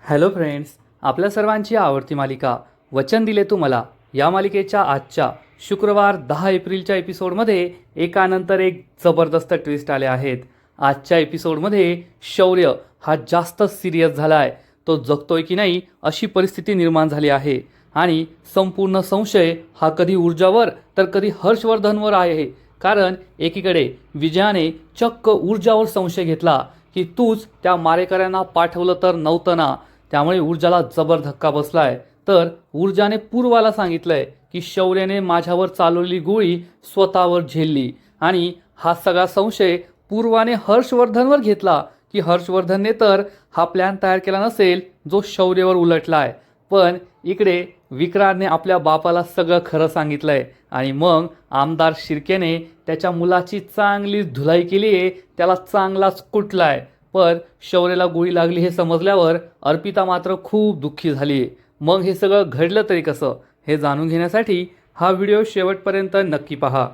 Hello friends, आपल्या सर्वांची आवडती मालिका वचन दिले तू मला या मालिकेच्या आजच्या शुक्रवार 10 एप्रिलच्या एपिसोडमध्ये एकानंतर एक जबरदस्त ट्विस्ट आले आहेत. आजच्या एपिसोडमध्ये शौर्य हा जास्त सिरियस झाला आहे. तो जगतोय की नाही अशी परिस्थिती निर्माण झाली आहे आणि संपूर्ण संशय हा कधी ऊर्जावर तर कधी हर्षवर्धनवर आहे. कारण एकीकडे विजयाने चक्क ऊर्जावर संशय घेतला की तूच त्या मारेकऱ्यांना पाठवलं तर नव्हतं ना. त्यामुळे ऊर्जाला जबर धक्का बसलाय. तर ऊर्जाने पूर्वाला सांगितलंय की शौर्याने माझ्यावर चालवलेली गोळी स्वतःवर झेलली आणि हा सगळा संशय पूर्वाने हर्षवर्धनवर घेतला की हर्षवर्धनने तर हा प्लॅन तयार केला नसेल जो शौर्यावर उलटलाय. पण इकडे विक्रांतने आपल्या बापाला सगळं खरं सांगितलंय आणि मग आमदार शिर्केने त्याच्या मुलाची चांगली धुलाई केली आहे, त्याला चांगलाच कुटलाय. पण शौर्याला गोळी लागली हे समजल्यावर अर्पिता मात्र खूप दुःखी झाली आहे. मग हे सगळं घडलं तरी कसं हे जाणून घेण्यासाठी हा व्हिडिओ शेवटपर्यंत नक्की पहा.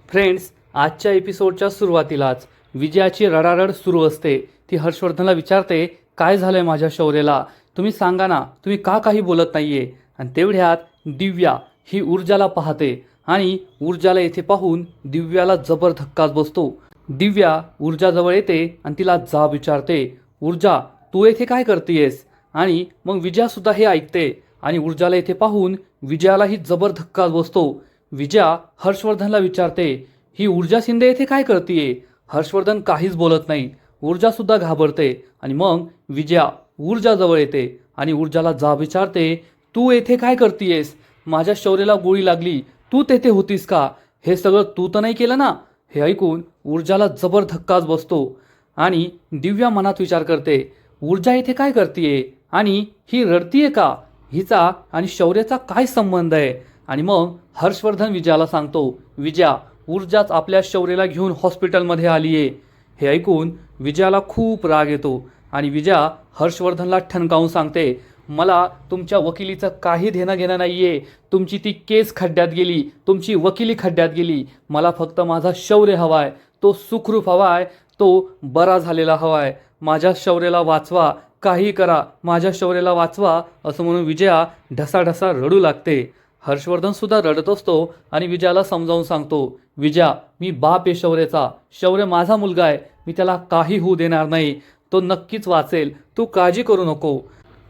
फ्रेंड्स, आजच्या एपिसोडच्या सुरुवातीलाच विजयाची रडारड सुरू असते. ती हर्षवर्धनला विचारते, काय झालंय माझ्या शौर्याला, तुम्ही सांगा ना, तुम्ही का काही बोलत नाहीये. आणि तेवढ्यात दिव्या ही ऊर्जाला पाहते आणि ऊर्जाला येथे पाहून दिव्याला जबर धक्काच बसतो. दिव्या ऊर्जाजवळ येते आणि तिला जाब विचारते, ऊर्जा तू येथे काय करतेयस. आणि मग विजयासुद्धा हे ऐकते आणि ऊर्जाला येथे पाहून विजयालाही जबर धक्काच बसतो. विजया हर्षवर्धनला विचारते, ही ऊर्जा शिंदे येथे काय करतेय. हर्षवर्धन काहीच बोलत नाही. ऊर्जासुद्धा घाबरते आणि मग विजया ऊर्जाजवळ येते आणि ऊर्जाला जाब विचारते, तू येथे काय करतेयस. माझ्या शौर्याला गोळी लागली, तू तेथे होतीस का. हे सगळं तू तर नाही केलं ना. हे ऐकून ऊर्जाला जबर धक्काच बसतो आणि दिव्या मनात विचार करते, ऊर्जा इथे काय करतीये आणि ही रडतीये का. हिचा आणि शौर्याचा काय संबंध आहे. आणि मग हर्षवर्धन विजयाला सांगतो, विजया ऊर्जाच आपल्या शौर्याला घेऊन हॉस्पिटलमध्ये आली आहे. हे ऐकून विजयाला खूप राग येतो आणि विजया हर्षवर्धनला ठणकावून सांगते, मला तुमच्या वकिलीचं काही देणं घेणं नाही आहे. तुमची ती केस खड्ड्यात गेली, तुमची वकिली खड्ड्यात गेली. मला फक्त माझा शौर्य हवा आहे, तो सुखरूप हवा आहे, तो बरा झालेला हवा आहे. माझ्या शौर्याला वाचवा, काही करा, माझ्या शौर्याला वाचवा. असं म्हणून विजया ढसाढसा रडू लागते. हर्षवर्धनसुद्धा रडत असतो आणि विजयाला समजावून सांगतो, विजया मी बाप आहे शौर्याचा, शौर्य माझा मुलगा आहे, मी त्याला काही होऊ देणार नाही, तो नक्कीच वाचेल, तू काळजी करू नको.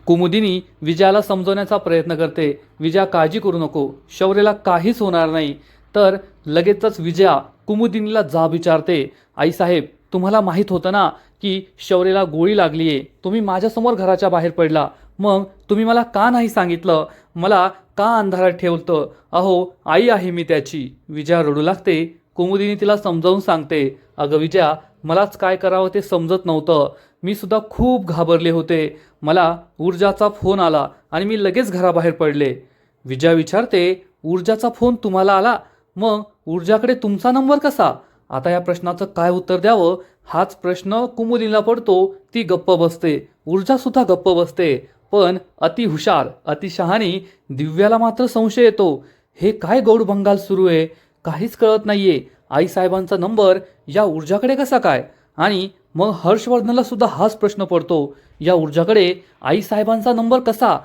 कुमुदिनी विजयाला समजवण्याचा प्रयत्न करते, विजया काळजी करू नको, शौर्याला काहीच होणार नाही. तर लगेचच विजया कुमुदिनीला जाब विचारते, आईसाहेब तुम्हाला माहीत होतं ना की शौर्याला गोळी लागली आहे, तुम्ही माझ्यासमोर घराच्या बाहेर पडला, मग तुम्ही मला का नाही सांगितलं, मला का अंधारात ठेवतं. अहो आई आहे मी त्याची. विजया रडू लागते. कुमुदिनी तिला समजावून सांगते, अगं विजया मलाच काय करावं ते समजत नव्हतं, मी सुद्धा खूप घाबरले होते. मला ऊर्जाचा फोन आला आणि मी लगेच घराबाहेर पडले. विजया विचारते, ऊर्जाचा फोन तुम्हाला आला, मग ऊर्जाकडे तुमचा नंबर कसा. आता या प्रश्नाचं काय उत्तर द्यावं हाच प्रश्न कुमुदिनीला पडतो. ती गप्प बसते, ऊर्जासुद्धा गप्प बसते. पण अति हुशार अति शहाणी दिव्याला मात्र संशय येतो. हे काय गौडबंगाल सुरू आहे, काहीच कळत नाहीये. आईसाहेबांचा नंबर या ऊर्जाकडे कसा काय. आणि मग हर्षवर्धनला सुद्धा हाच प्रश्न पडतो, या ऊर्जाकडे आईसाहेबांचा नंबर कसा.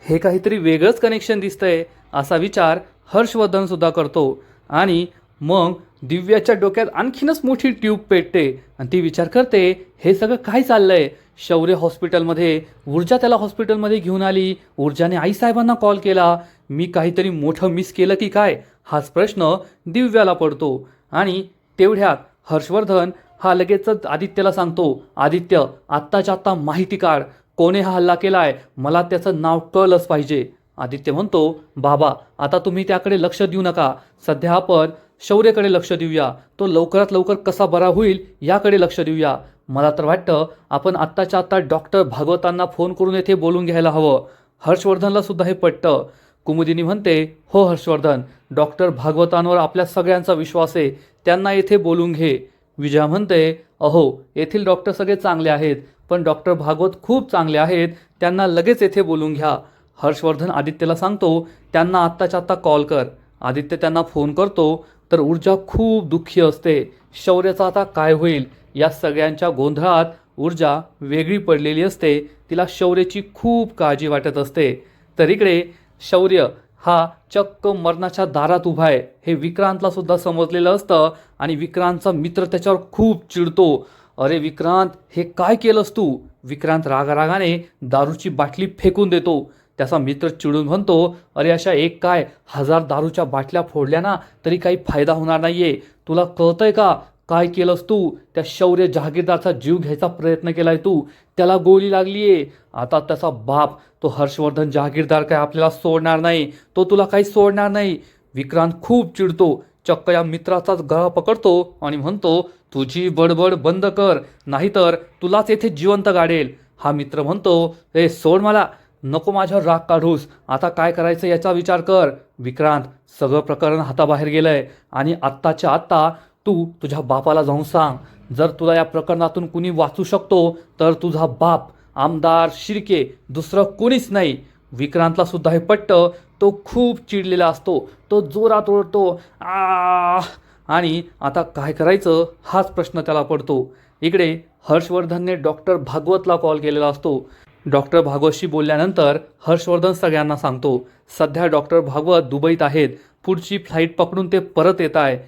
हे काहीतरी वेगळंच कनेक्शन दिसतंय असा विचार हर्षवर्धन सुद्धा करतो. आणि मग दिव्याच्या डोक्यात आणखीनच मोठी ट्यूब पेटते आणि ती विचार करते, हे सगळं काय चाललंय. शौर्य हॉस्पिटलमध्ये, ऊर्जा त्याला हॉस्पिटलमध्ये घेऊन आली, ऊर्जाने आईसाहेबांना कॉल केला, मी काहीतरी मोठं मिस केलं की काय, हाच प्रश्न दिव्याला पडतो. आणि तेवढ्यात हर्षवर्धन हा लगेचच आदित्यला सांगतो, आदित्य आत्ताच्या आत्ता माहिती काढ, कोणे हा हल्ला केलाय, मला त्याचं नाव कळलंच पाहिजे. आदित्य म्हणतो, बाबा आता तुम्ही त्याकडे लक्ष देऊ नका, सध्या आपण शौर्याकडे लक्ष देऊया, तो लवकरात लवकर कसा बरा होईल याकडे लक्ष देऊया. मला तर वाटतं आपण आत्ताच्या आत्ता डॉक्टर भागवतांना फोन करून येथे बोलून घ्यायला हवं. हर्षवर्धनला सुद्धा हे पटतं. कुमुदिनी म्हणते, हो हर्षवर्धन, डॉक्टर भागवतांवर आपल्या सगळ्यांचा विश्वास आहे, त्यांना येथे बोलून घे. विजया म्हणते, अहो येथील डॉक्टर सगळे चांगले आहेत, पण डॉक्टर भागवत खूप चांगले आहेत, त्यांना लगेच येथे बोलून घ्या. हर्षवर्धन आदित्यला सांगतो, त्यांना आत्ताच्या आत्ता कॉल कर. आदित्य त्यांना फोन करतो. तर ऊर्जा खूप दुःखी असते. शौर्याचा आता काय होईल या सगळ्यांच्या गोंधळात ऊर्जा वेगळी पडलेली असते. तिला शौर्याची खूप काळजी वाटत असते. तर इकडे शौर्य हा चक्क मरणाच्या दारात उभा आहे हे विक्रांतला सुद्धा समजलेलं असतं आणि विक्रांतचा मित्र त्याच्यावर खूप चिडतो. अरे विक्रांत, हे काय केलंस तू? विक्रांत रागारागाने दारूची बाटली फेकून देतो. त्याचा मित्र चिडून म्हणतो, अरे अशा एक काय 1000 दारूच्या बाटल्या फोडल्या ना तरी काही फायदा होणार नाहीये. तुला कळतंय का काय केलंस तू? त्या शौर्य जहागीरदारचा जीव घ्यायचा प्रयत्न केलाय तू. त्याला गोळी लागलीये. आता त्याचा बाप तो हर्षवर्धन जहागीरदार काय आपल्याला सोडणार नाही. तो तुला काही सोडणार नाही. विक्रांत खूप चिडतो. चक्क या मित्राचाच गळा पकडतो आणि म्हणतो, तुझी बडबड बंद कर, नाहीतर तुलाच येथे जिवंत गाडेल. हा मित्र म्हणतो, ए सोड मला, नको माझ्यावर राग काढूस. आता काय करायचं याचा विचार कर. विक्रांत, सगळं प्रकरण हाताबाहेर गेलंय आणि आत्ताच्या आत्ता तू तुझ्या बापाला जाऊन सांग. जर तुला या प्रकरणातून कुणी वाचू शकतो तर तुझा बाप आमदार शिर्के, दुसरं कोणीच नाही. विक्रांतला सुद्धा हे पटतं. तो खूप चिडलेला असतो. तो जोरात ओरडतो, आ, आणि आता काय करायचं हाच प्रश्न त्याला पडतो. इकडे हर्षवर्धनने डॉक्टर भागवतला कॉल केलेला असतो. डॉक्टर भागवतशी बोलल्यानंतर हर्षवर्धन सगळ्यांना सांगतो, सध्या डॉक्टर भागवत दुबईत आहेत. पुढची फ्लाईट पकडून ते परत येत आहे.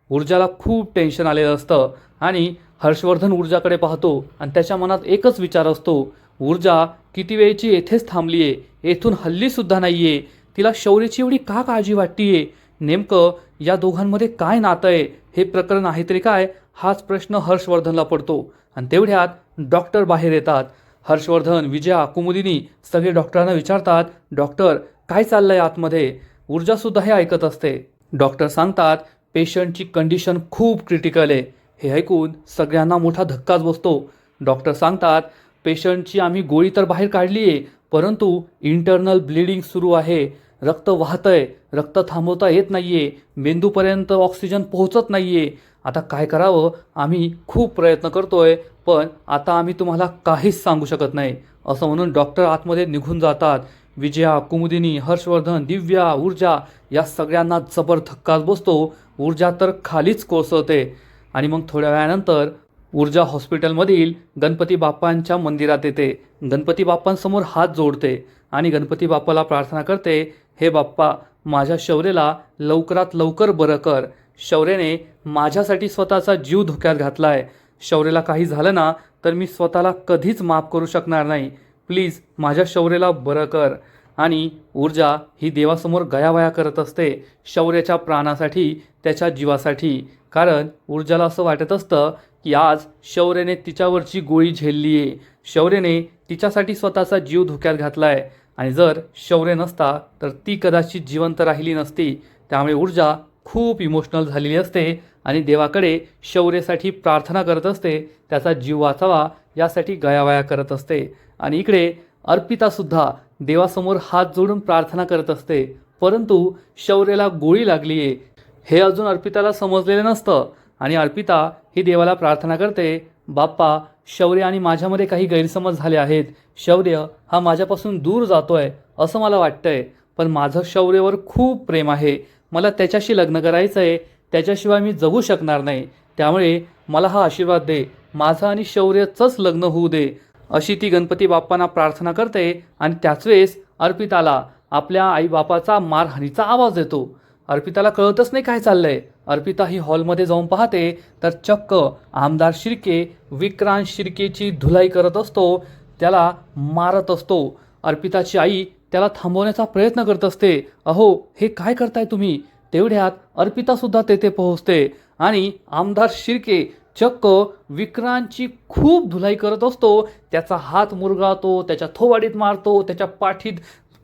ऊर्जाला खूप टेन्शन आलेलं असतं आणि हर्षवर्धन ऊर्जाकडे पाहतो आणि त्याच्या मनात एकच विचार असतो, ऊर्जा किती वेळची येथेच थांबली आहे, येथून हल्लीसुद्धा नाही आहे. तिला शौर्याची एवढी का काळजी वाटतीये? नेमकं या दोघांमध्ये काय नातं आहे? हे प्रकरण आहे तरी काय? हाच प्रश्न हर्षवर्धनला पडतो. आणि तेवढ्यात डॉक्टर बाहेर येतात. हर्षवर्धन, विजया, कुमुदिनी सगळे डॉक्टरांना विचारतात, डॉक्टर काय चाललंय आतमध्ये? ऊर्जासुद्धा हे ऐकत असते. डॉक्टर सांगतात, पेशंटची कंडिशन खूप क्रिटिकल आहे. हे ऐकून सगळ्यांना मोठा धक्काच बसतो. डॉक्टर सांगतात, पेशंटची आम्ही गोळी तर बाहेर काढली आहे, परंतु इंटरनल ब्लिडिंग सुरू आहे. रक्त वाहतंय, रक्त थांबवता येत नाहीये, मेंदूपर्यंत ऑक्सिजन पोहोचत नाहीये. आता काय करावं? आम्ही खूप प्रयत्न करतोय, पण आता आम्ही तुम्हाला काहीच सांगू शकत नाही, असं म्हणून डॉक्टर आतमध्ये निघून जातात. विजया, कुमुदिनी, हर्षवर्धन, दिव्या, ऊर्जा या सगळ्यांना जबर धक्काच बसतो. ऊर्जा तर खालीच कोसळते. आणि मग थोड्या वेळानंतर ऊर्जा हॉस्पिटलमधील गणपती बाप्पांच्या मंदिरात येते. गणपती बाप्पांसमोर हात जोडते आणि गणपती बाप्पाला प्रार्थना करते, हे बाप्पा, माझ्या शौर्याला लवकरात लवकर बरं कर. शौर्याने माझ्यासाठी स्वतःचा जीव धोक्यात घातलाय. शौर्याला काही झालं ना तर मी स्वतःला कधीच माफ करू शकणार नाही. प्लीज माझ्या शौर्याला बरं कर. आणि ऊर्जा ही देवासमोर गयावया करत असते, शौर्याच्या प्राणासाठी, त्याच्या जीवासाठी. कारण ऊर्जाला असं वाटत असतं की आज शौर्याने तिच्यावरची गोळी झेलली आहे. शौर्याने तिच्यासाठी स्वतःचा जीव धोक्यात घातलाय आणि जर शौर्य नसता तर ती कदाचित जिवंत राहिली नसती. त्यामुळे ऊर्जा खूप इमोशनल झालेली असते आणि देवाकडे शौर्यासाठी प्रार्थना करत असते, त्याचा जीव वाचावा यासाठी गयावया करत असते. आणि इकडे अर्पितासुद्धा देवासमोर हात जोडून प्रार्थना करत असते, परंतु शौर्याला गोळी लागली आहे हे अजून अर्पिताला समजलेलं नसतं. आणि अर्पिता ही देवाला प्रार्थना करते, बाप्पा, शौर्य आणि माझ्यामध्ये काही गैरसमज झाले आहेत. शौर्य हा माझ्यापासून दूर जातोय असं मला वाटतंय, पण माझं शौर्यावर खूप प्रेम आहे. मला त्याच्याशी लग्न करायचं आहे. त्याच्याशिवाय मी जगू शकणार नाही. त्यामुळे मला हा आशीर्वाद दे. माझं आणि शौर्याचंच लग्न होऊ दे. अशी ती गणपती बाप्पांना प्रार्थना करते. आणि त्याच वेळेस अर्पिताला आपल्या आईबापाचा मारहाणीचा आवाज येतो. अर्पिताला कळतच नाही काय चाललंय. अर्पिता ही हॉलमध्ये जाऊन पाहते तर चक्क आमदार शिर्के विक्रांत शिर्केची धुलाई करत असतो, त्याला मारत असतो. अर्पिताची आई त्याला थांबवण्याचा प्रयत्न करत असते. अहो, हे काय करताय तुम्ही? तेवढ्यात अर्पितासुद्धा तेथे पोहोचते आणि आमदार शिर्के चक्क विक्रांतची खूप धुलाई करत असतो. त्याचा हात मुरगाळतो, त्याच्या थोबाडीत मारतो, त्याच्या पाठीत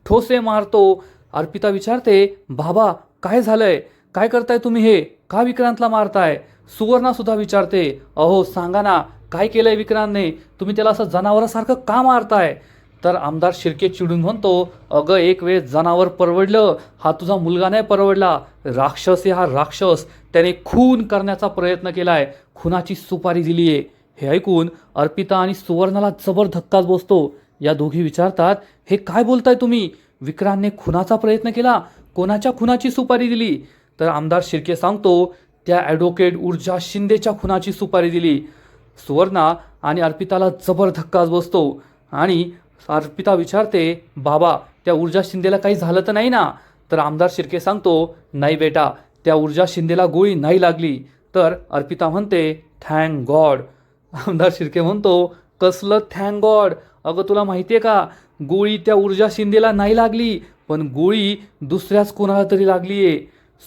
ठोसे मारतो. अर्पिता विचारते, बाबा काय झालंय? काय करताय तुम्ही? हे का विक्रांतला मारताय? सुवर्णासुद्धा विचारते, अहो सांगा ना, काय केलंय विक्रांतने? तुम्ही त्याला असं जनावरासारखं का मारताय? तर आमदार शिर्के चिडून म्हणतो, अगं एक वेळ जनावर परवडलं, हा तुझा मुलगा नाही परवडला. राक्षस आहे हा राक्षस. त्याने खून करण्याचा प्रयत्न केलाय, खुनाची सुपारी दिली आहे. हे ऐकून अर्पिता आणि सुवर्णाला जबर धक्काच बसतो. या दोघी विचारतात, हे काय बोलताय तुम्ही? विक्रांतने खुनाचा प्रयत्न केला? कोणाच्या खुनाची सुपारी दिली? तर आमदार शिर्के सांगतो, त्या ॲडव्होकेट ऊर्जा शिंदेच्या खुनाची सुपारी दिली. सुवर्णा आणि अर्पिताला जबर धक्काच बसतो आणि अर्पिता विचारते, बाबा त्या ऊर्जा शिंदेला काही झालं तर नाही ना? तर आमदार शिर्के सांगतो, नाही बेटा, त्या ऊर्जा शिंदेला गोळी नाही लागली. तर अर्पिता म्हणते, थँक गॉड. आमदार शिर्के म्हणतो, कसलं थँक गॉड? अगं तुला माहिती आहे का, गोळी त्या ऊर्जा शिंदेला नाही लागली, पण गोळी दुसऱ्याच कोणाला तरी लागली आहे.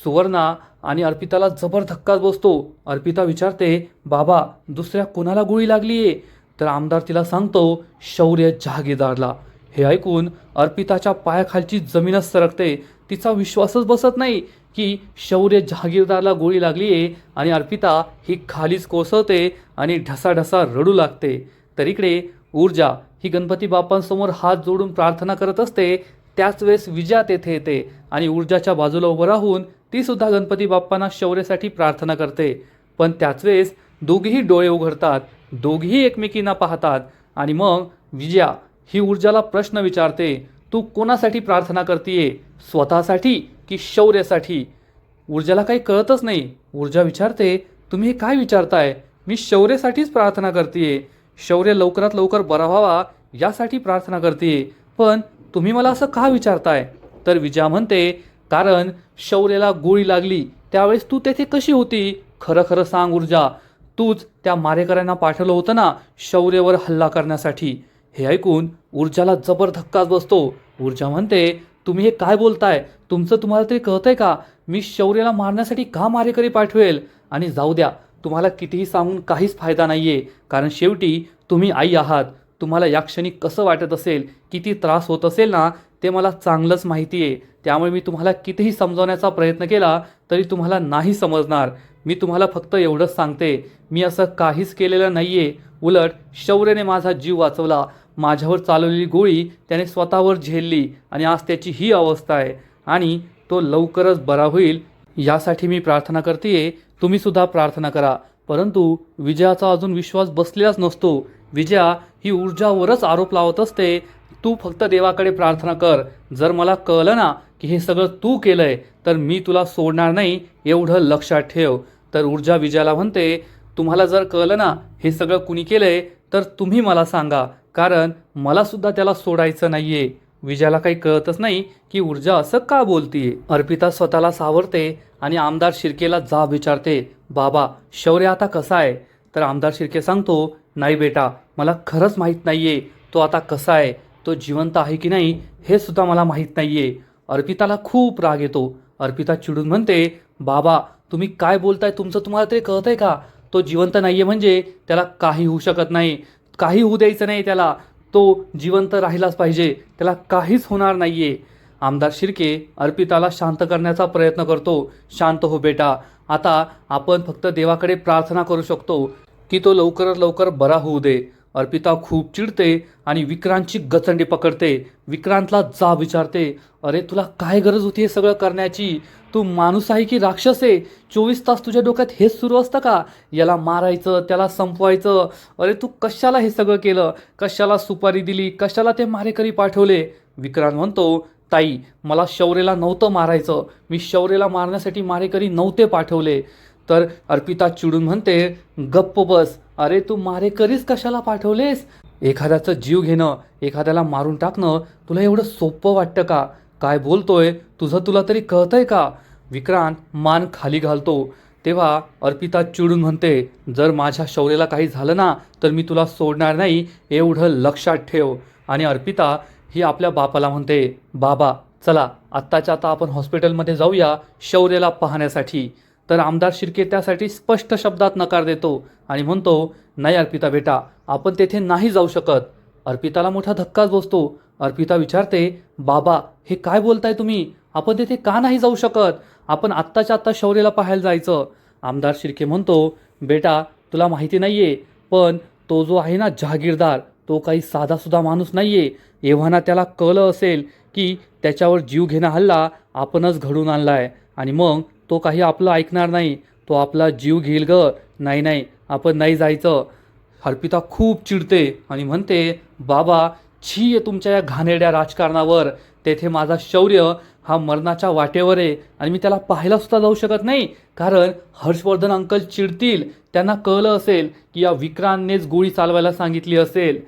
सुवर्णा आणि अर्पिताला जबर धक्काच बसतो. अर्पिता विचारते, बाबा दुसऱ्या कोणाला गोळी लागली आहे? तर आमदार तिला सांगतो, शौर्य जहागीरदारला. हे ऐकून अर्पिताच्या पायाखालची जमीनच सरकते. तिचा विश्वासच बसत नाही की शौर्य जहागीरदारला गोळी लागली आहे आणि अर्पिता ही खालीच कोसळते आणि ढसाढसा रडू लागते. तर इकडे ऊर्जा ही गणपती बाप्पांसमोर हात जोडून प्रार्थना करत असते. त्याच वेळेस विजया तेथे येते आणि ऊर्जाच्या बाजूला उभं राहून ती सुद्धा गणपती बाप्पांना शौर्यासाठी प्रार्थना करते. पण त्याच वेळेस दोघेही डोळे उघडतात, दोघेही एकमेकींना पाहतात आणि मग विजया ही ऊर्जाला प्रश्न विचारते, तू कोणासाठी प्रार्थना करतीये, स्वतःसाठी की शौर्यासाठी? ऊर्जाला काही कळतच नाही. ऊर्जा विचारते, तुम्ही हे काय विचारताय? मी शौर्यासाठीच प्रार्थना करतीये. शौर्य लवकरात लवकर बरा व्हावा यासाठी प्रार्थना करतीये. पण तुम्ही मला असं का विचारताय? तर विजया म्हणते, कारण शौर्याला गोळी लागली त्यावेळेस तू तेथे कशी होती? खरं खरं सांग ऊर्जा, तूच त्या मारेकऱ्यांना पाठवलं होतं ना शौर्यावर हल्ला करण्यासाठी. हे ऐकून ऊर्जाला जबर धक्काच बसतो. ऊर्जा म्हणते, तुम्ही हे काय बोलताय? तुम्हाला तरी कळतंय का? मी शौर्याला मारण्यासाठी का मारेकरी पाठवेल? आणि जाऊ द्या, तुम्हाला कितीही सांगून काहीच फायदा नाहीये, कारण शेवटी तुम्ही आई आहात. तुम्हाला या क्षणी कसं वाटत असेल, किती त्रास होत असेल ना, ते मला चांगलंच माहिती आहे. त्यामुळे मी तुम्हाला कितीही समजावण्याचा प्रयत्न केला तरी तुम्हाला नाही समजणार. मी तुम्हाला फक्त एवढंच सांगते, मी असं काहीच केलेलं नाहीये. उलट शौर्याने माझा जीव वाचवला. माझ्यावर चालवलेली गोळी त्याने स्वतःवर झेलली आणि आज त्याची ही अवस्था आहे आणि तो लवकरच बरा होईल यासाठी मी प्रार्थना करतेय. तुम्ही सुद्धा प्रार्थना करा. परंतु विजयाचा अजून विश्वास बसलेलाच नसतो. विजया ही ऊर्जावरच आरोप लावत असते, तू फक्त देवाकडे प्रार्थना कर. जर मला कळलं ना की हे सगळं तू केलंय तर मी तुला सोडणार नाही, एवढं लक्षात ठेव. तर ऊर्जा विजयाला म्हणते, तुम्हाला जर कळलं ना हे सगळं कुणी केलंय तर तुम्ही मला सांगा, कारण मला सुद्धा त्याला सोडायचं नाहीये. विजयाला काही कळतच नाही की ऊर्जा असं का बोलतीये. अर्पिता स्वतःला सावरते आणि आमदार शिर्केला जाब विचारते, बाबा शौर्य आता कसा आहे? तर आमदार शिर्के सांगतो, नाही बेटा, मला खरंच माहीत नाहीये तो आता कसा आहे. तो जिवंत आहे की नाही हे सुद्धा मला माहीत नाहीये. अर्पिताला खूप राग येतो. अर्पिता चिडून म्हणते, बाबा तुम्ही काय बोलताय? तुम्हाला तरी कळतंय का? तो जिवंत नाहीये म्हणजे त्याला काही होऊ शकत नाही, काही होऊ द्यायचं नाही त्याला. तो जिवंत राहिलाच पाहिजे, त्याला काहीच होणार नाहीये. आमदार शिर्के अर्पिताला शांत करण्याचा प्रयत्न करतो. शांत हो बेटा, आता आपण फक्त देवाकडे प्रार्थना करू शकतो की तो लवकरात लवकर बरा होऊ दे. अर्पिता खूप चिडते आणि विक्रांतची गचंडी पकडते. विक्रांतला जाब विचारते, अरे तुला काय गरज होती हे सगळं करण्याची? तू माणूस आहे की राक्षस आहे? 24 तास तुझ्या डोक्यात हेच सुरू असतं का? याला मारायचं, त्याला संपवायचं. अरे तू कशाला हे सगळं केलं? कशाला सुपारी दिली? कशाला ते मारेकरी पाठवले? विक्रांत म्हणतो, ताई मला शौर्याला नव्हतं मारायचं, मी शौर्याला मारण्यासाठी मारेकरी नव्हते पाठवले. तर अर्पिता चिडून म्हणते, गप्प बस. अरे तू मारेकरीच कशाला पाठवलेस? एखाद्याचं जीव घेणं, एखाद्याला मारून टाकणं तुला एवढं सोपं वाटतं का? काय बोलतोय? तुला तरी कळतंय का? विक्रांत मान खाली घालतो. तेव्हा अर्पिता चिडून म्हणते, जर माझ्या शौर्याला काही झालं ना तर मी तुला सोडणार नाही, एवढं लक्षात ठेव. आणि अर्पिता ही आपल्या बापाला म्हणते, बाबा चला आत्ताच्या आता आपण हॉस्पिटलमध्ये जाऊया शौर्याला पाहण्यासाठी. तर आमदार शिर्के त्यासाठी स्पष्ट शब्दात नकार देतो आणि म्हणतो, नाही अर्पिता बेटा, आपण तेथे नाही जाऊ शकत. अर्पिताला मोठा धक्काच बसतो. अर्पिता विचारते, बाबा हे काय बोलताय तुम्ही? आपण तेथे का नाही जाऊ शकत? आपण आत्ताच्या आत्ता शौर्याला पाहायला जायचं. आमदार शिर्के म्हणतो, बेटा तुला माहिती नाहीये, पण तो जो आहे ना जहागीरदार, तो काही साधासुद्धा माणूस नाहीये. एव्हाना त्याला कळलं असेल की त्याच्यावर जीव घेणा हल्ला आपणच घडून आणलाय आणि मग तो काही आपलं ऐकणार नाही, तो आपला जीव घेईल ग. नाही आपण नाही जायचं. अर्पिता खूप चिडते आणि म्हणते, बाबा छी आहे तुमच्या या घाणेरड्या राजकारणावर. तेथे माझा शौर्य हा मरणाच्या वाटेवर आहे आणि मी त्याला पाहायला सुद्धा जाऊ शकत नाही, कारण हर्षवर्धन अंकल चिडतील. त्यांना कळलं असेल की या विक्रांतनेच गोळी चालवायला सांगितली असेल.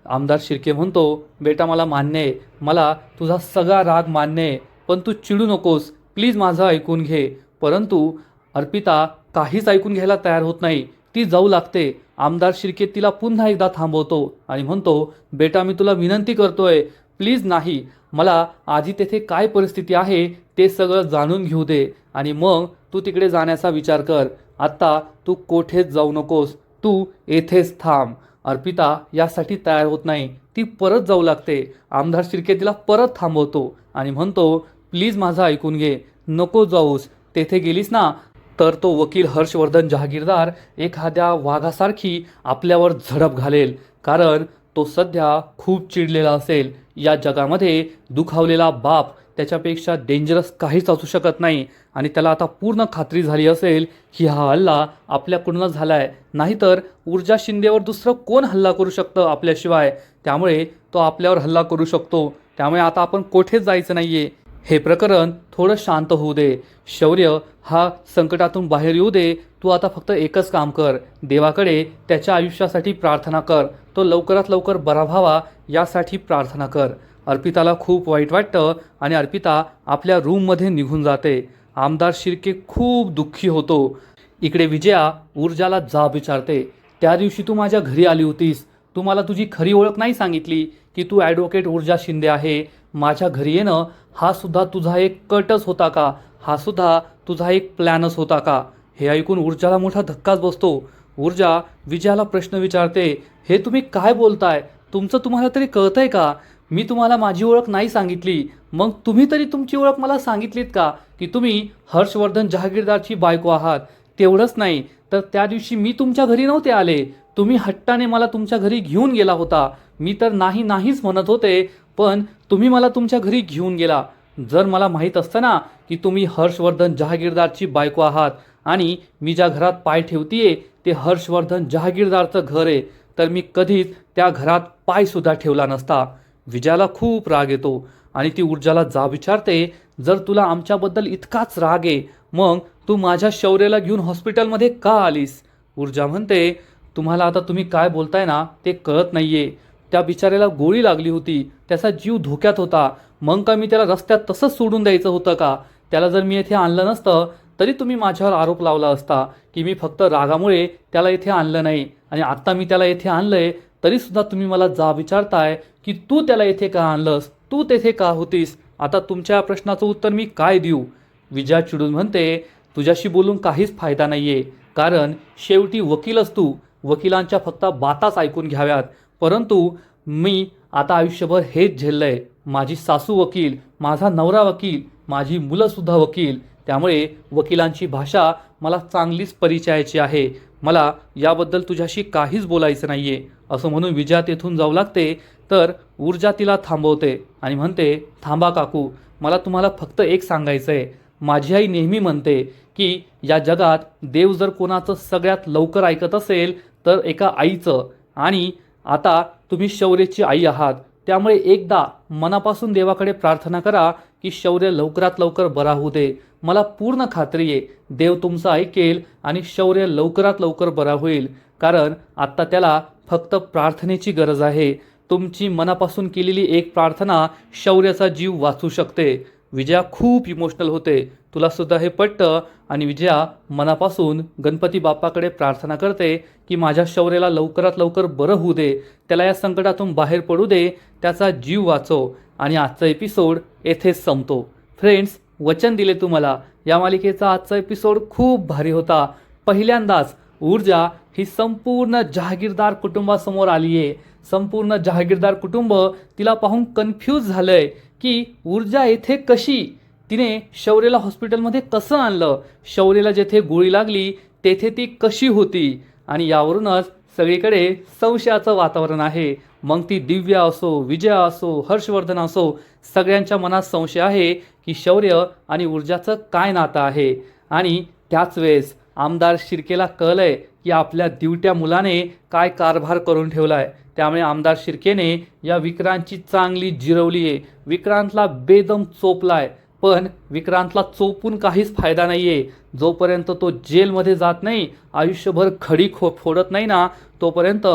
आमदार शिर्के म्हणतो, बेटा मला मान्य आहे, मला तुझा सगळा राग मान्य आहे, पण तू चिडू नकोस, प्लीज माझं ऐकून घे. परंतु अर्पिता काहीच ऐकून घ्यायला तयार होत नाही. ती जाऊ लागते. आमदार शिर्के तिला पुन्हा एकदा थांबवतो आणि म्हणतो, बेटा मी तुला विनंती करतोय, प्लीज नाही, मला आधी तेथे काय परिस्थिती आहे ते सगळं जाणून घेऊ दे आणि मग तू तिकडे जाण्याचा विचार कर. आत्ता तू कोठेच जाऊ नकोस, तू येथेच थांब. अर्पिता यासाठी तयार होत नाही. ती परत जाऊ लागते. आमदार शिर्के तिला परत थांबवतो आणि म्हणतो, प्लीज माझं ऐकून घे, नको जाऊस. तेथे गेलीस ना तर तो वकील हर्षवर्धन जहागीरदार एखाद्या वाघासारखी आपल्यावर झडप घालेल, कारण तो सध्या खूप चिडलेला असेल. या जगामध्ये दुखावलेला बाप त्याच्यापेक्षा डेंजरस काहीच असू शकत नाही आणि त्याला आता पूर्ण खात्री झाली असेल की हा हल्ला आपल्याकडूनच झाला आहे, नाहीतर ऊर्जा शिंदेवर दुसरं कोण हल्ला करू शकतं आपल्याशिवाय. त्यामुळे तो आपल्यावर हल्ला करू शकतो. त्यामुळे आता आपण कोठेच जायचं नाही आहे. हे प्रकरण थोडं शांत होऊ दे. शौर्य हा संकटातून बाहेर येऊ दे. तू आता फक्त एकच काम कर, देवाकडे त्याच्या आयुष्यासाठी प्रार्थना कर. तो लवकरात लवकर बरा व्हावा यासाठी प्रार्थना कर. अर्पिताला खूप वाईट वाटतं आणि अर्पिता आपल्या रूममध्ये निघून जाते. आमदार शिर्के खूप दुःखी होतो. इकडे विजया ऊर्जाला जाब विचारते, त्या दिवशी तू माझ्या घरी आली होतीस, तू मला तुझी खरी ओळख नाही सांगितली की तू ॲडव्होकेट ऊर्जा शिंदे आहे. माझ्या घरी येणं हा सुद्धा तुझा एक कटच होता का? हा सुद्धा तुझा एक प्लॅनच होता का? हे ऐकून ऊर्जाला मोठा धक्काच बसतो. ऊर्जा विजयाला प्रश्न विचारते, हे तुम्ही काय बोलताय? तुमचं तुम्हाला तरी कळतंय का? मी तुम्हाला माझी ओळख नाही सांगितली, मग तुम्ही तरी तुमची ओळख मला सांगितलीत का की तुम्ही हर्षवर्धन जहागीरदारची बायको आहात? तेवढंच नाही तर त्या दिवशी मी तुमच्या घरी नव्हते आले, तुम्ही हट्टाने मला तुमच्या घरी घेऊन गेला होता. मी तर नाही नाहीच म्हणत होते, पण तुम्ही मला तुमच्या घरी घेऊन गेला. जर मला माहीत असतं ना की तुम्ही हर्षवर्धन जहागीरदारची बायको आहात आणि मी ज्या घरात पाय ठेवतीये ते हर्षवर्धन जहागीरदारचं घर आहे, तर मी कधीच त्या घरात पायसुद्धा ठेवला नसता. विजयाला खूप राग येतो आणि ती ऊर्जाला जाब विचारते, जर तुला आमच्याबद्दल इतकाच राग आहे, मग तू माझ्या शौर्याला घेऊन हॉस्पिटलमध्ये का आलीस? ऊर्जा म्हणते, तुम्हाला आता तुम्ही काय बोलताय ना ते कळत नाहीये. त्या बिचाऱ्याला गोळी लागली होती, त्याचा जीव धोक्यात होता, मग का मी त्याला रस्त्यात तसंच सोडून द्यायचं होतं का? त्याला जर मी येथे आणलं नसतं तरी तुम्ही माझ्यावर आरोप लावला असता की मी फक्त रागामुळे त्याला येथे आणलं नाही, आणि आत्ता मी त्याला येथे आणलंय तरीसुद्धा तुम्ही मला जाब विचारताय की तू त्याला येथे का आणलंस, तू तेथे का होतीस? आता तुमच्या प्रश्नाचं उत्तर मी काय देऊ? विजया चिडून म्हणते, तुझ्याशी बोलून काहीच फायदा नाहीये, कारण शेवटी वकीलच तू. वकिलांच्या फक्त बाताच ऐकून घ्याव्यात. परंतु मी आता आयुष्यभर हेच झेललंय. माझी सासू वकील, माझा नवरा वकील, माझी मुलंसुद्धा वकील. त्यामुळे वकिलांची भाषा मला चांगलीच परिचयाची आहे. मला याबद्दल तुझ्याशी काहीच बोलायचं नाहीये. असं म्हणून विजया तेथून जाऊ लागते, तर ऊर्जा तिला थांबवते आणि म्हणते, थांबा काकू, मला तुम्हाला फक्त एक सांगायचं आहे. माझी आई नेहमी म्हणते की या जगात देव जर कोणाचं सगळ्यात लवकर ऐकत असेल तर एका आईचं, आणि आता तुम्ही शौर्याची आई आहात. त्यामुळे एकदा मनापासून देवाकडे प्रार्थना करा की शौर्य लवकरात लवकर बरा होऊ दे. मला पूर्ण खात्री आहे देव तुमचं ऐकेल आणि शौर्य लवकरात लवकर बरा होईल, कारण आत्ता त्याला फक्त प्रार्थनेची गरज आहे. तुमची मनापासून केलेली एक प्रार्थना शौर्याचा जीव वाचू शकते. विजया खूप इमोशनल होते. तुला सुद्धा हे पटतं आणि विजया मनापासून गणपती बाप्पाकडे प्रार्थना करते की माझ्या शौर्याला लवकरात लवकर बरं होऊ दे, त्याला या संकटातून बाहेर पडू दे, त्याचा जीव वाचव. आणि आजचा एपिसोड येथेच संपतो. फ्रेंड्स, वचन दिले तुम्हाला, या मालिकेचा आजचा एपिसोड खूप भारी होता. पहिल्यांदाच ऊर्जा ही संपूर्ण जहागीरदार कुटुंबासमोर आली आहे. संपूर्ण जहागीरदार कुटुंब तिला पाहून कन्फ्यूज झालंय की ऊर्जा येथे कशी, तिने शौर्याला हॉस्पिटलमध्ये कसं आणलं, शौर्याला जेथे गोळी लागली तेथे ती कशी होती, आणि यावरूनच सगळीकडे संशयाचं वातावरण आहे. मग ती दिव्या असो, विजया असो, हर्षवर्धन असो, सगळ्यांच्या मनात संशय आहे की शौर्य आणि ऊर्जाचं काय नातं आहे. आणि त्याच वेळेस आमदार शिर्केला कळलंय की आपल्या दिवट्या मुलाने काय कारभार करून ठेवलाय. त्यामुळे आमदार शिर्केने या विक्रांतची चांगली जिरवली आहे. विक्रांतला बेदम चोपलाय. पण विक्रांतला चोपून काहीच फायदा नाही आहे. जोपर्यंत तो जेलमध्ये जात नाही, आयुष्यभर खडी फोडत नाही ना, तोपर्यंत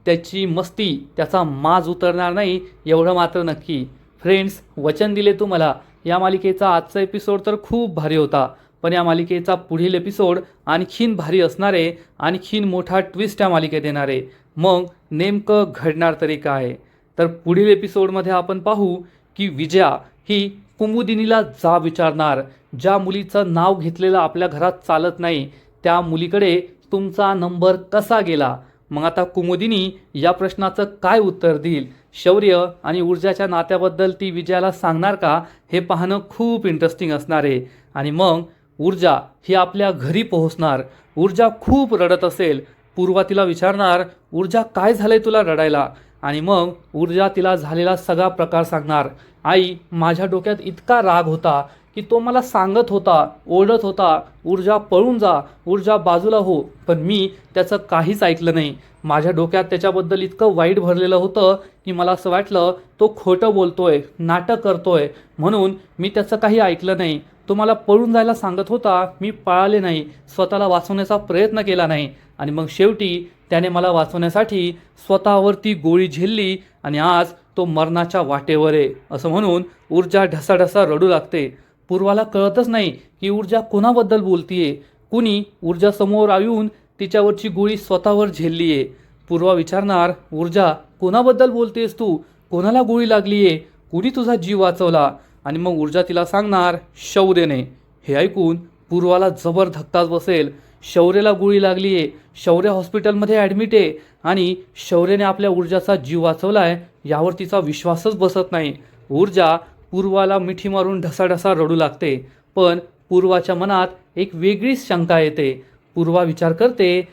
त्याची मस्ती, त्याचा माज उतरणार नाही, एवढं मात्र नक्की. फ्रेंड्स, वचन दिले तू मला या मालिकेचा आजचा एपिसोड तर खूप भारी होता, पण या मालिकेचा पुढील एपिसोड आणखीन भारी असणार आहे, आणखीन मोठा ट्विस्ट या मालिकेत येणार आहे. मग नेमकं घडणार तरी काय? तर पुढील एपिसोडमध्ये आपण पाहू की विजया ही कुमुदिनीला जाब विचारणार. ज्या मुलीचं नाव घेतलेलं आपल्या घरात चालत नाही, त्या मुलीकडे तुमचा नंबर कसा गेला? मग आता कुमुदिनी या प्रश्नाचं काय उत्तर देईल? शौर्य आणि ऊर्जाच्या नात्याबद्दल ती विजयाला सांगणार का? हे पाहणं खूप इंटरेस्टिंग असणार आहे. आणि मग ऊर्जा ही आपल्या घरी पोहोचणार. ऊर्जा खूप रडत असेल. पूर्वा तिला विचारणार, ऊर्जा काय झालंय तुला रडायला? आणि मग ऊर्जा तिला झालेला सगळा प्रकार सांगणार. आई, माझ्या डोक्यात इतका राग होता की तो मला सांगत होता, ओरडत होता, ऊर्जा पळून जा, ऊर्जा बाजूला हो, पण मी त्याचं काहीच ऐकलं नाही. माझ्या डोक्यात त्याच्याबद्दल इतकं वाईट भरलेलं होतं की मला असं वाटलं तो खोटं बोलतोय, नाटक करतोय, म्हणून मी त्याचं काही ऐकलं नाही. तो मला पळून जायला सांगत होता, मी पळाले नाही, स्वतःला वाचवण्याचा प्रयत्न केला नाही, आणि मग शेवटी त्याने मला वाचवण्यासाठी स्वतःवरती गोळी झेलली आणि आज तो मरणाच्या वाटेवर आहे, असं म्हणून ऊर्जा ढसाढसा रडू लागते. पूर्वाला कळतच नाही की ऊर्जा कोणाबद्दल बोलतीये. कुणी ऊर्जासमोर येऊन तिच्यावरची गोळी स्वतःवर झेलली आहे. पूर्वा विचारणार, ऊर्जा कोणाबद्दल बोलतेस तू? कोणाला गोळी लागली आहे? कुणी तुझा जीव वाचवला? आणि मग ऊर्जा तिला सांगणार, शौर्यने. हे ऐकून पूर्वाला जबर धक्काच बसेल. शौर्यला गोळी लागली आहे, शौर्य हॉस्पिटलमध्ये ॲडमिट आहे आणि शौर्यने आपल्या ऊर्जाचा जीव वाचवला आहे, यावर तिचा विश्वासच बसत नाही. ऊर्जा पूर्वाला मिठी मारून ढसाढसा रडू लागते. पण पूर्वाच्या मनात एक वेगळीच शंका येते. पूर्वा विचार करते,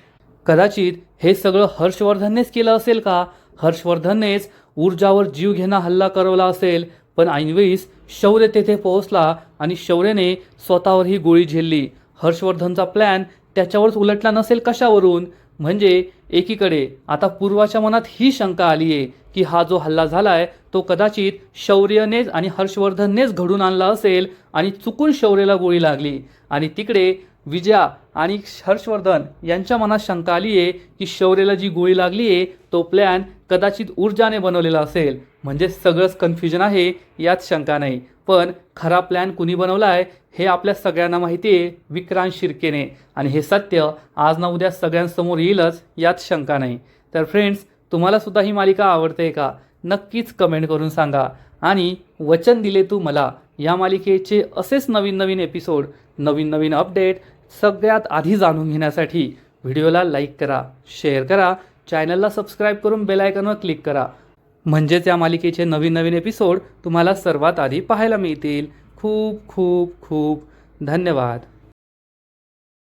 कदाचित हे सगळं हर्षवर्धननेच केलं असेल का? हर्षवर्धननेच ऊर्जावर जीव घेणा हल्ला करवला असेल. पण ऐनवेळीस शौर्य तेथे पोहोचला आणि शौर्यने स्वतःवर ही गोळी झेलली. हर्षवर्धनचा प्लॅन त्याच्यावरच उलटला नसेल कशावरून? म्हणजे एकीकडे आता पूर्वाच्या मनात ही शंका आली आहे की हा जो हल्ला झालाय तो कदाचित शौर्यनेच आणि हर्षवर्धननेच घडून आणला असेल आणि चुकून शौर्यला गोळी लागली. आणि तिकडे विजया आणि हर्षवर्धन यांच्या मनात शंका आली आहे की शौर्यला जी गोळी लागली आहे तो प्लॅन कदाचित ऊर्जाने बनवलेला असेल. म्हणजे सगळंच कन्फ्युजन आहे, यात शंका नाही. पण खरा प्लॅन कुणी बनवला आहे हे आपल्या सगळ्यांना माहिती आहे, विक्रांत शिर्केने. आणि हे सत्य आज ना उद्या सगळ्यांसमोर येईलच, यात शंका नाही. तर फ्रेंड्स, तुम्हाला सुद्धा ही मालिका आवडते का? नक्कीच कमेंट करून सांगा. आणि वचन दिले तू मला या मालिकेचे असेच नवीन नवीन एपिसोड, नवीन नवीन अपडेट सगळ्यात आधी जाणून घेण्यासाठी व्हिडिओला लाईक करा, शेअर करा, चॅनलला सबस्क्राईब करून बेल आयकॉनवर क्लिक करा. म्हणजेच या मालिकेचे नवीन नवीन एपिसोड तुम्हाला सर्वात आधी पाहायला मिळतील. खूप खूप खूप धन्यवाद.